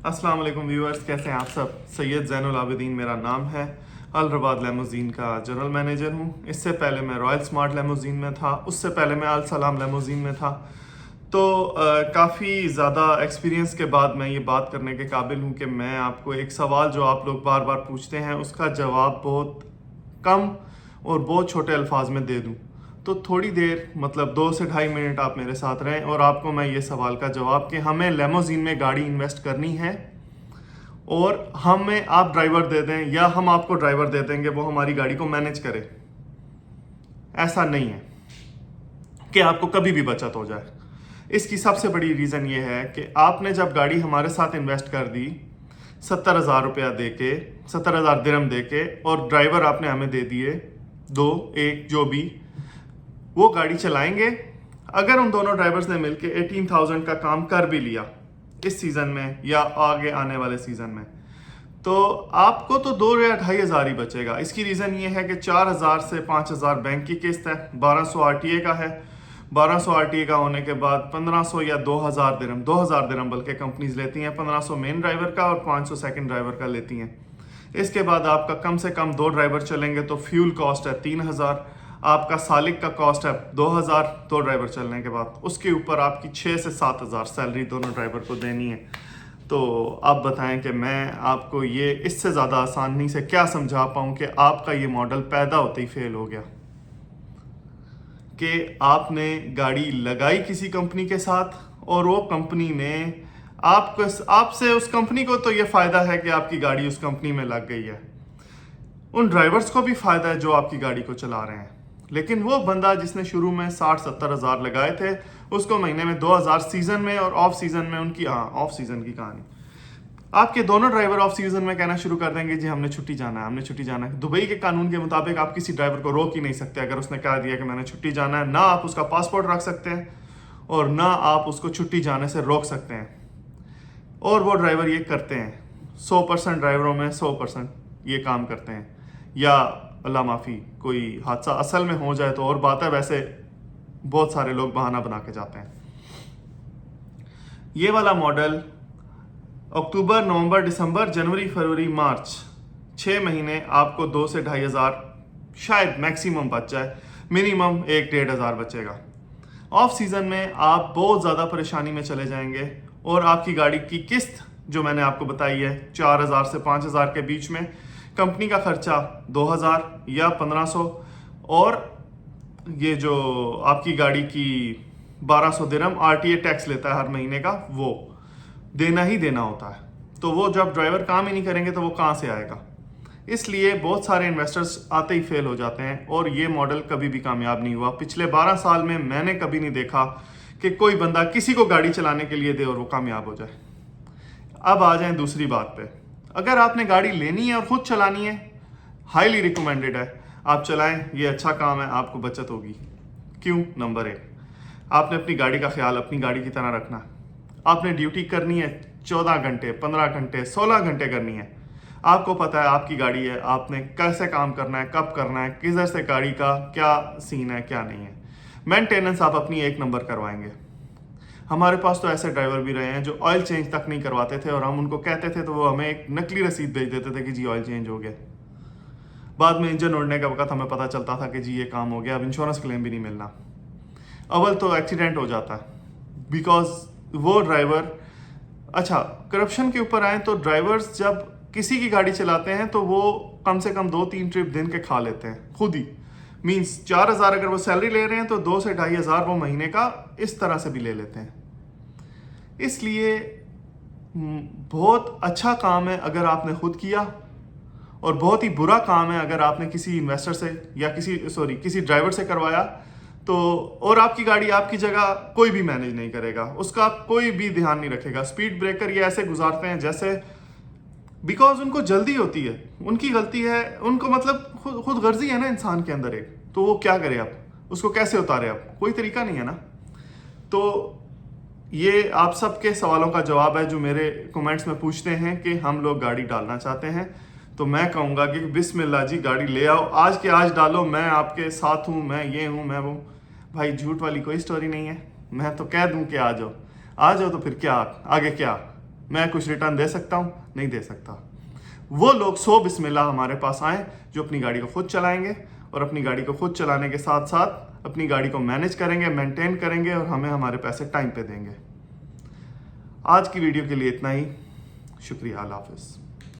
अस्सलाम वालेकुम व्यूअर्स, कैसे हैं आप सब। सैयद ज़ैनुल आबिदीन मेरा नाम है। अल रबाद लेमोज़ीन का जनरल मैनेजर हूँ। इससे पहले मैं रॉयल स्मार्ट लेमोज़ीन में था, उससे पहले मैं अल सलाम लेमोज़ीन में था। तो काफ़ी ज़्यादा एक्सपीरियंस के बाद मैं ये बात करने के काबिल हूँ कि मैं आपको एक सवाल जो आप लोग बार बार पूछते हैं उसका जवाब बहुत कम और बहुत छोटे अल्फाज में दे दूँ। तो थोड़ी देर मतलब 2 से ढाई मिनट आप मेरे साथ रहें और आपको मैं ये सवाल का जवाब कि हमें लेमोज़ीन में गाड़ी इन्वेस्ट करनी है और हमें आप ड्राइवर दे दें या हम आपको ड्राइवर दे देंगे वो हमारी गाड़ी को मैनेज करे, ऐसा नहीं है कि आपको कभी भी बचत हो जाए। इसकी सबसे बड़ी रीज़न ये है कि आपने जब गाड़ी हमारे साथ इन्वेस्ट कर दी 70,000 रुपया दे के, 70,000 दिरहम दे के, और ड्राइवर आपने हमें दे दिए दो एक जो भी, वो गाड़ी चलाएंगे। अगर उन दोनों ड्राइवर्स ने मिलके 18,000 का काम कर भी लिया इस सीज़न में या आगे आने वाले सीज़न में, तो आपको तो 2 या 2,500 ही बचेगा। इसकी रीज़न ये है कि 4,000 से 5,000 बैंक की किस्त है, 1200 आरटीए का है। 1200 आरटीए का होने के बाद 1500 या 2,000 दिरहम बल्कि कंपनीज लेती हैं। 1500 मेन ड्राइवर का और 500 सेकंड ड्राइवर का लेती हैं। इसके बाद आपका कम से कम 2 ड्राइवर चलेंगे तो फ्यूल कॉस्ट है 3,000। आपका सालिक का कॉस्ट है 2,000 2 ड्राइवर चलने के बाद। उसके ऊपर आपकी 6 से 7,000 सैलरी दोनों ड्राइवर को देनी है। तो आप बताएं कि मैं आपको ये इससे ज़्यादा आसानी से क्या समझा पाऊँ कि आपका ये मॉडल पैदा होते ही फेल हो गया कि आपने गाड़ी लगाई किसी कंपनी के साथ और वो कंपनी ने आपसे उस कंपनी को तो ये फ़ायदा है कि आपकी गाड़ी उस कंपनी में लग गई है, उन ड्राइवर्स को भी फ़ायदा है जो आपकी गाड़ी को चला रहे हैं। लेकिन वो बंदा जिसने शुरू में 60-70 हज़ार लगाए थे, उसको महीने में 2,000 सीज़न में और ऑफ सीज़न में उनकी ऑफ सीज़न की कहानी, आपके दोनों ड्राइवर ऑफ सीज़न में कहना शुरू कर देंगे जी हमने छुट्टी जाना है, हमने छुट्टी जाना है। दुबई के कानून के मुताबिक आप किसी ड्राइवर को रोक ही नहीं सकते। अगर उसने कह दिया कि मैंने छुट्टी जाना है, ना आप उसका पासपोर्ट रख सकते हैं और ना आप उसको छुट्टी जाने से रोक सकते हैं। और वो ड्राइवर ये करते हैं, 100% ड्राइवरों में 100% ये काम करते हैं। या अल्लाह माफ़ी कोई हादसा असल में हो जाए तो और बात है, वैसे बहुत सारे लोग बहाना बना के जाते हैं। ये वाला मॉडल अक्टूबर, नवंबर, दिसंबर, जनवरी, फरवरी, मार्च 6 महीने आपको 2 से 2,500 शायद मैक्सिमम बच जाए, मिनिमम 1-1,500 बचेगा। ऑफ सीज़न में आप बहुत ज़्यादा परेशानी में चले जाएंगे और आपकी गाड़ी की किस्त जो मैंने आपको बताई है 4,000 से 5,000 के बीच में, कंपनी का खर्चा 2,000 या 1,500, और ये जो आपकी गाड़ी की 1,200 दिरहम आरटीए टैक्स लेता है हर महीने का, वो देना ही देना होता है। तो वो जब ड्राइवर काम ही नहीं करेंगे तो वो कहाँ से आएगा। इसलिए बहुत सारे इन्वेस्टर्स आते ही फेल हो जाते हैं और ये मॉडल कभी भी कामयाब नहीं हुआ। पिछले 12 साल में मैंने कभी नहीं देखा कि कोई बंदा किसी को गाड़ी चलाने के लिए दे और वो कामयाब हो जाए। अब आ जाएं दूसरी बात पे। अगर आपने गाड़ी लेनी है और खुद चलानी है, हाईली रिकमेंडेड है आप चलाएं, ये अच्छा काम है, आपको बचत होगी। क्यों? नंबर 1, आपने अपनी गाड़ी का ख्याल अपनी गाड़ी की तरह रखना। आपने ड्यूटी करनी है 14 घंटे, 15 घंटे, 16 घंटे करनी है। आपको पता है आपकी गाड़ी है, आपने कैसे काम करना है, कब करना है, किधर से गाड़ी का क्या सीन है क्या नहीं है। मेंटेनेंस आप अपनी 1 नंबर करवाएंगे। हमारे पास तो ऐसे ड्राइवर भी रहे हैं जो ऑयल चेंज तक नहीं करवाते थे और हम उनको कहते थे तो वो हमें एक नकली रसीद भेज देते थे कि जी ऑयल चेंज हो गया। बाद में इंजन उड़ने का वक्त हमें पता चलता था कि जी ये काम हो गया, अब इंश्योरेंस क्लेम भी नहीं मिलना। अव्वल तो एक्सीडेंट हो जाता है बिकॉज वो ड्राइवर, अच्छा करप्शन के ऊपर आए तो ड्राइवर्स जब किसी की गाड़ी चलाते हैं तो वो कम से कम 2-3 ट्रिप दिन के खा लेते हैं खुद ही। मीन्स 4,000 अगर वो सैलरी ले रहे हैं तो 2 से 2,500 वो महीने का इस तरह से भी ले लेते हैं। इसलिए बहुत अच्छा काम है अगर आपने खुद किया और बहुत ही बुरा काम है अगर आपने किसी इन्वेस्टर से या किसी ड्राइवर से करवाया तो, और आपकी गाड़ी आपकी जगह कोई भी मैनेज नहीं करेगा, उसका कोई भी ध्यान नहीं रखेगा। स्पीड ब्रेकर ये ऐसे गुजारते हैं जैसे, बिकॉज उनको जल्दी होती है, उनकी गलती है, उनको मतलब खुद गर्जी है ना इंसान के अंदर एक, तो वो क्या करे, आप उसको कैसे उतारे, आप कोई तरीका नहीं है ना। तो ये आप सबके सवालों का जवाब है जो मेरे कमेंट्स में पूछते हैं कि हम लोग गाड़ी डालना चाहते हैं। तो मैं कहूँगा कि बिस्मिल्लाह जी गाड़ी ले आओ, आज के आज डालो, मैं आपके साथ हूँ, मैं ये हूँ मैं वो। भाई झूठ वाली कोई स्टोरी नहीं है। मैं तो कह दूँ कि आ जाओ, आ जाओ तो फिर क्या, आगे क्या। मैं कुछ रिटर्न दे सकता हूँ? नहीं दे सकता। वो लोग 100 बिस्मिल्लाह हमारे पास आए जो अपनी गाड़ी को खुद चलाएंगे और अपनी गाड़ी को खुद चलाने के साथ साथ अपनी गाड़ी को मैनेज करेंगे, मेंटेन करेंगे और हमें हमारे पैसे टाइम पे देंगे। आज की वीडियो के लिए इतना ही। शुक्रिया। अल्लाह हाफिज़।